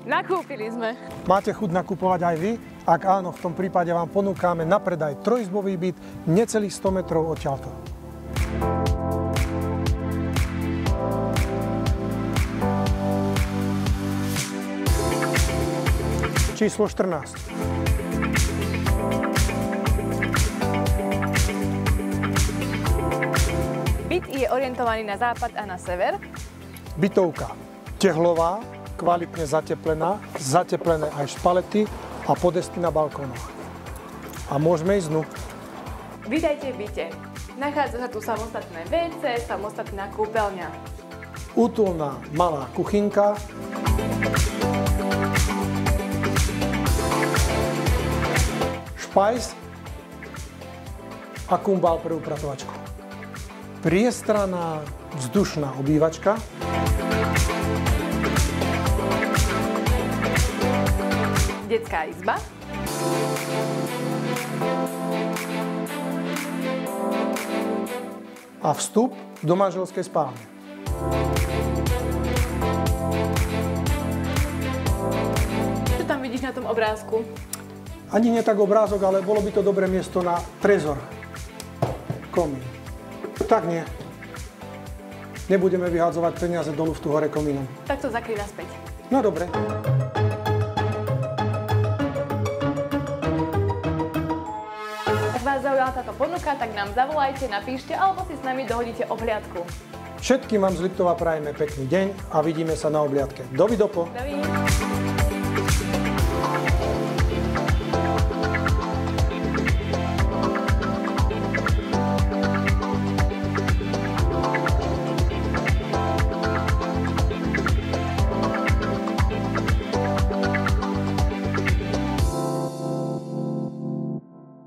Nakúpili sme. Máte chuť nakupovať aj vy? Ak áno, v tom prípade vám ponúkame na predaj trojizbový byt necelých 100 metrov odtiaľto. Číslo 14. Byt je orientovaný na západ a na sever. Bytovka tehlová, kvalitne zateplená, zateplené aj špalety a podesty na balkónoch. A môžeme ísť dnu. Vítajte v byte. Nachádza sa tu samostatné WC, samostatná kúpeľňa. Útulná malá kuchynka. Špajs a kumbál pre upratovačku. Priestranná vzdušná obývačka. Detská izba. A vstup do manželskej spálne. Čo tam vidíš na tom obrázku? Ani nie tak obrázok, ale bolo by to dobré miesto na trezor. Komín. Tak nie. Nebudeme vyhádzovať peniaze do luftu hore komínom. Tak to zakryj naspäť. No dobre. Ak vás zaujala táto ponuka, tak nám zavolajte, napíšte alebo si s nami dohodíte obhliadku. Všetkým vám z Liptova prajeme pekný deň a vidíme sa na obhliadke. Dovidopo. Dovidenia.